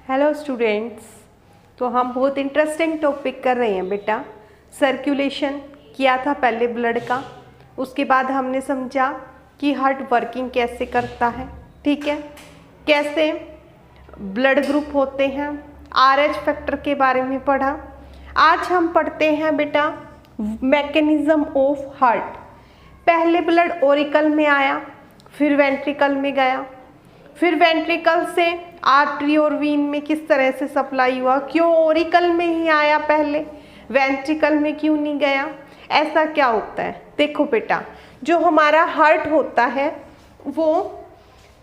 Hello students. तो हम बहुत इंटरेस्टिंग टॉपिक कर रहे हैं बेटा। सर्कुलेशन किया था पहले ब्लड का, उसके बाद हमने समझा कि हार्ट वर्किंग कैसे करता है, ठीक है, कैसे ब्लड ग्रुप होते हैं, RH फैक्टर के बारे में पढ़ा। आज हम पढ़ते हैं बेटा मैकेनिज्म ऑफ हार्ट। पहले ब्लड ऑरिकल में आया, फिर वेंट्रिकल में गया, फिर वेंट्रिकल से आर्टरी और वीन में किस तरह से सप्लाई हुआ, क्यों ऑरिकल में ही आया पहले, वेंट्रिकल में क्यों नहीं गया, ऐसा क्या होता है। देखो बेटा, जो हमारा हार्ट होता है वो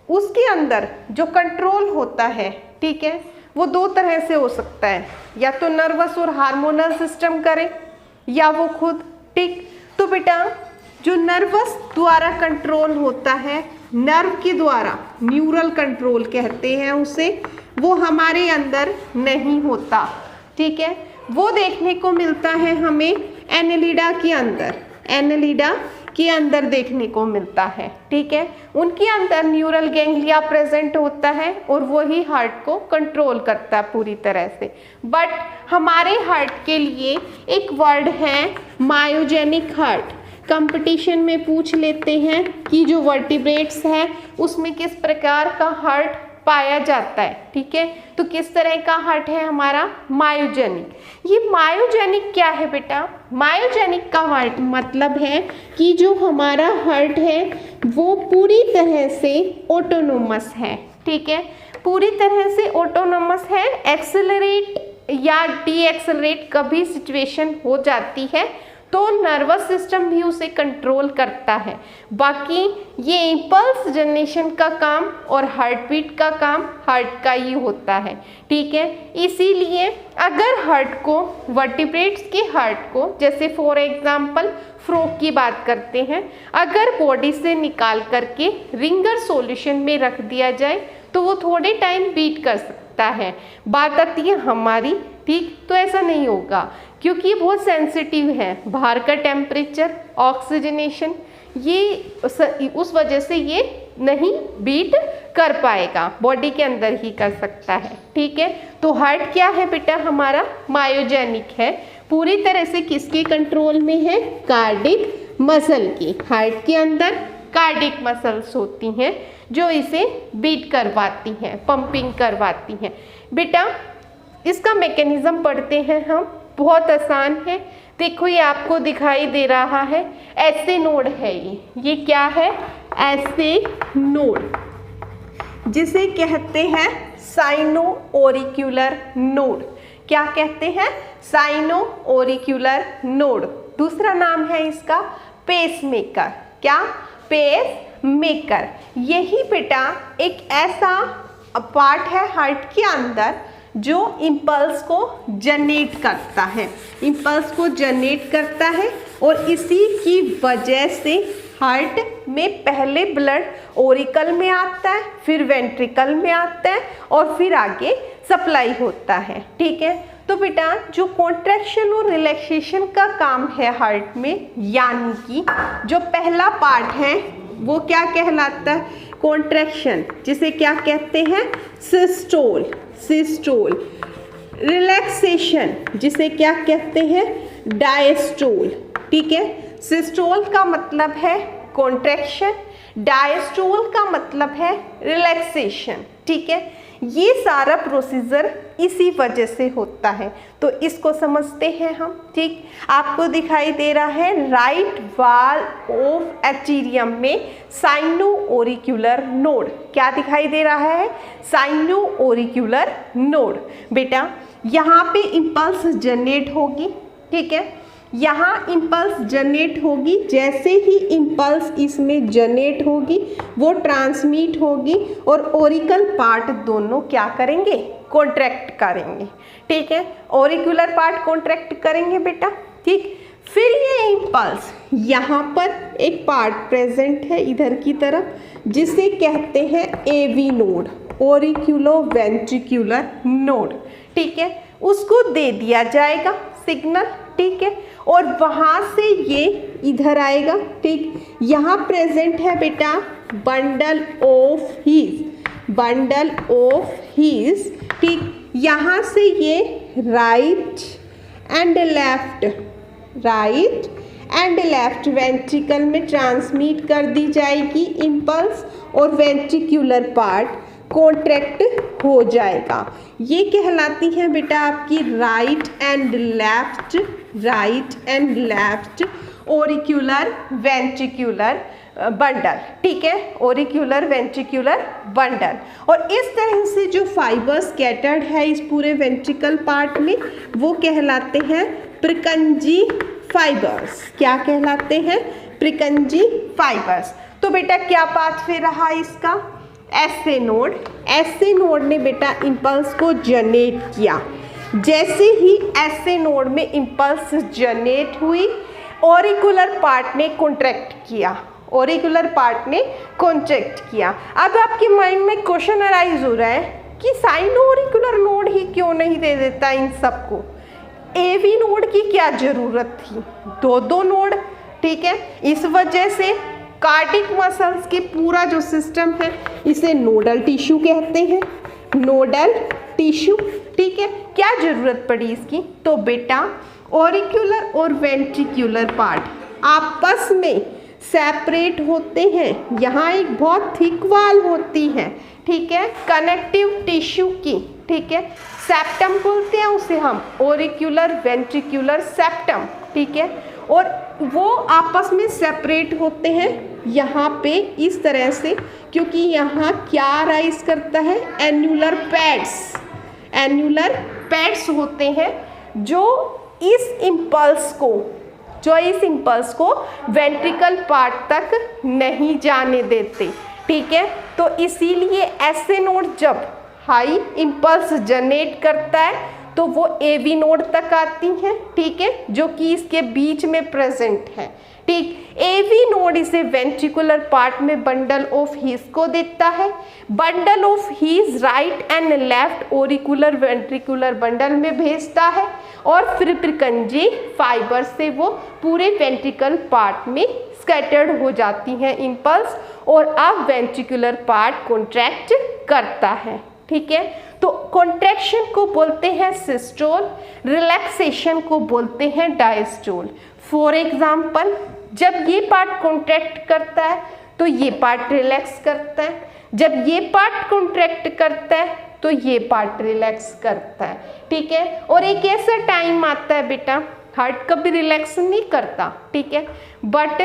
उसके अंदर जो कंट्रोल होता है, ठीक है, वो दो तरह से हो सकता है, या तो नर्वस और हार्मोनल सिस्टम करे या वो खुद, ठीक। तो बेटा जो नर्वस द्वारा कंट्रोल होता है, नर्व के द्वारा, न्यूरल कंट्रोल कहते हैं उसे, वो हमारे अंदर नहीं होता, ठीक है। वो देखने को मिलता है हमें एनेलिडा के अंदर, एनेलिडा के अंदर देखने को मिलता है, ठीक है। उनके अंदर न्यूरल गैंग्लिया प्रेजेंट होता है और वही हार्ट को कंट्रोल करता है पूरी तरह से। बट हमारे हार्ट के लिए एक वर्ड है मायोजेनिक हार्ट। कंपटीशन में पूछ लेते हैं कि जो वर्टिब्रेट्स है उसमें किस प्रकार का हार्ट पाया जाता है, ठीक है। तो किस तरह का हार्ट है हमारा, मायोजेनिक। ये मायोजेनिक क्या है बेटा, मायोजेनिक का मतलब है कि जो हमारा हार्ट है वो पूरी तरह से ऑटोनोमस है, ठीक है, पूरी तरह से ऑटोनोमस है। एक्सेलरेट या डी एक्सेलरेट कभी सिचुएशन हो जाती है तो नर्वस सिस्टम भी उसे कंट्रोल करता है। बाकी ये इम्पल्स जनरेशन का काम और हार्ट बीट का काम हार्ट का ही होता है, ठीक है। इसीलिए अगर हार्ट को, वर्टिब्रेट्स के हार्ट को, जैसे फॉर एग्जांपल फ्रॉग की बात करते हैं, अगर बॉडी से निकाल करके रिंगर सॉल्यूशन में रख दिया जाए तो वो थोड़े टाइम बीट कर सकता है। बात आती है हमारी, ठीक, तो ऐसा नहीं होगा क्योंकि ये बहुत सेंसिटिव है। बाहर का टेम्परेचर, ऑक्सीजनेशन, ये उस वजह से ये नहीं बीट कर पाएगा, बॉडी के अंदर ही कर सकता है, ठीक है। तो हार्ट क्या है बेटा हमारा, मायोजेनिक है। पूरी तरह से किसके कंट्रोल में है, कार्डिक मसल की। हार्ट के अंदर कार्डिक मसल्स होती हैं जो इसे बीट करवाती हैं, पंपिंग करवाती हैं। बेटा इसका मैकेनिज्म पढ़ते हैं हम, बहुत आसान है। देखो ये आपको दिखाई दे रहा है, ऐसे नोड है ये क्या है, ऐसे नोड, जिसे कहते हैं साइनो ऑरिक्यूलर नोड। क्या कहते हैं, साइनो ऑरिक्यूलर नोड। दूसरा नाम है इसका पेसमेकर। क्या, पेस मेकर। यही बेटा एक ऐसा पार्ट है हार्ट के अंदर जो इम्पल्स को जनरेट करता है, इम्पल्स को जनरेट करता है, और इसी की वजह से हार्ट में पहले ब्लड ऑरिकल में आता है, फिर वेंट्रिकल में आता है और फिर आगे सप्लाई होता है, ठीक है। तो बेटा जो कॉन्ट्रैक्शन और रिलैक्सेशन का काम है हार्ट में, यानी कि जो पहला पार्ट है वो क्या कहलाता है, कॉन्ट्रैक्शन, जिसे क्या कहते हैं, सिस्टोल, सिस्टोल। रिलैक्सेशन जिसे क्या कहते हैं, डायस्टोल, ठीक है। सिस्टोल का मतलब है कॉन्ट्रैक्शन, डायस्टोल का मतलब है रिलैक्सेशन, ठीक है। ये सारा प्रोसीजर इसी वजह से होता है, तो इसको समझते हैं हम, ठीक। आपको दिखाई दे रहा है राइट वाल ऑफ एथीरियम में साइनो ऑरिक्यूलर नोड। क्या दिखाई दे रहा है, साइनो ऑरिक्यूलर नोड। बेटा यहाँ पे इम्पल्स जनरेट होगी, ठीक है, यहाँ इम्पल्स जनरेट होगी। जैसे ही इम्पल्स इसमें जनरेट होगी वो ट्रांसमिट होगी और ऑरिकल पार्ट दोनों क्या करेंगे, कॉन्ट्रैक्ट करेंगे, ठीक है। ऑरिकुलर पार्ट कॉन्ट्रैक्ट करेंगे बेटा, ठीक। फिर ये इम्पल्स, यहाँ पर एक पार्ट प्रेजेंट है इधर की तरफ, जिसे कहते हैं AV नोड, ऑरिक्यूलो वेंट्रिकुलर नोड, ठीक है। उसको दे दिया जाएगा सिग्नल, ठीक है, और वहाँ से ये इधर आएगा, ठीक। यहाँ प्रेजेंट है बेटा bundle of His, bundle of His, ठीक। यहाँ से ये राइट एंड लेफ्ट वेंट्रिकल में ट्रांसमिट कर दी जाएगी इम्पल्स, और वेंट्रिकुलर पार्ट कॉन्ट्रैक्ट हो जाएगा। ये कहलाती है बेटा आपकी right and left auricular ventricular bundle, ठीक है, ऑरिक्यूलर वेंट्रिकुलर बंडल। और इस तरह से जो फाइबर स्कैटर्ड है इस पूरे वेंट्रिकल पार्ट में वो कहलाते हैं प्रिकंजी फाइबर्स। क्या कहलाते हैं? प्रिकंजी फाइबर्स। तो बेटा क्या पाथवे रहा इसका? एसए नोड ने बेटा इम्पल्स को जनरेट किया। जैसे ही एसए नोड में इम्पल्स जनरेट हुई, ऑरिकुलर पार्ट ने कॉन्ट्रैक्ट किया, अब आपके माइंड में क्वेश्चन अराइज हो रहा है कि साइनो ऑरिकुलर नोड ही क्यों नहीं दे देता इन सबको, एवी नोड की क्या जरूरत थी? दो नोड, ठीक है। इस वजह से कार्डिक मसल्स के पूरा जो सिस्टम है इसे नोडल टिश्यू कहते हैं, नोडल टिश्यू, ठीक है। क्या जरूरत पड़ी इसकी? तो बेटा ऑरिक्यूलर और वेंट्रिकुलर पार्ट आपस में सेपरेट होते हैं। यहाँ एक बहुत थिक वाल होती है, ठीक है, कनेक्टिव टिश्यू की, ठीक है, सेप्टम बोलते हैं उसे हम, ऑरिक्यूलर वेंट्रिकुलर सेप्टम, ठीक है। और वो आपस में सेपरेट होते हैं यहाँ पे इस तरह से, क्योंकि यहाँ क्या राइज करता है? एन्युलर पैड्स होते हैं जो इस इम्पल्स को वेंट्रिकल पार्ट तक नहीं जाने देते, ठीक है। तो इसीलिए एसए नोड जब हाई इम्पल्स जनरेट करता है तो वो एवी नोड तक आती है, ठीक है, जो कि इसके बीच में प्रेजेंट है, ठीक। एवी नोड इसे वेंट्रिकुलर पार्ट में बंडल ऑफ हीज को देता है, bundle of His right and left auricular ventricular bundle में भेजता है, और फिर प्रिकंजी फाइबर से वो पूरे वेंट्रिकल पार्ट में स्कैटर्ड हो जाती हैं इम्पल्स, और अब वेंट्रिकुलर पार्ट कॉन्ट्रैक्ट करता है, ठीक है। तो कॉन्ट्रैक्शन को बोलते हैं सिस्टोल, रिलैक्सेशन को बोलते हैं डायस्टोल। फॉर एग्जाम्पल, जब ये पार्ट कॉन्ट्रैक्ट करता है तो ये पार्ट रिलैक्स करता है, जब ये पार्ट कॉन्ट्रैक्ट करता है तो ये पार्ट रिलैक्स करता है, ठीक है। और एक ऐसा टाइम आता है बेटा, हार्ट कभी रिलैक्स नहीं करता, ठीक है, बट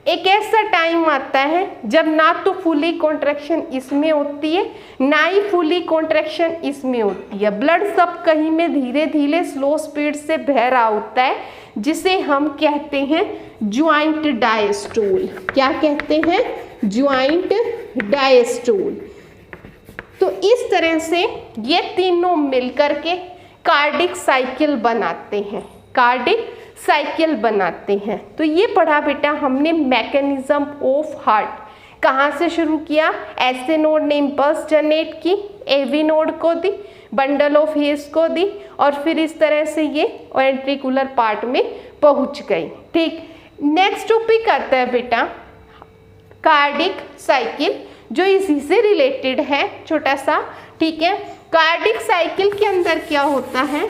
एक ऐसा टाइम आता है जब ना तो फुली कॉन्ट्रैक्शन इसमें होती है ना ही फुली कॉन्ट्रैक्शन इसमें होती है। ब्लड सब कहीं में धीरे धीरे स्लो स्पीड से बह रहा होता है, जिसे हम कहते हैं ज्वाइंट डायस्टोल। क्या कहते हैं? Joint diastole. तो इस तरह से ये तीनों मिलकर के कार्डिक साइकिल बनाते हैं। तो ये पढ़ा बेटा हमने मैकेनिज्म ऑफ हार्ट। कहाँ से शुरू किया? एसए नोड ने इम्पल्स जनरेट की, एवी नोड को दी, बंडल ऑफ हीज को दी, और फिर इस तरह से ये वेंट्रिकुलर पार्ट में पहुंच गई, ठीक। नेक्स्ट टॉपिक आता है बेटा कार्डिक साइकिल, जो इसी से रिलेटेड है छोटा सा, ठीक है। कार्डिक साइकिल के अंदर क्या होता है?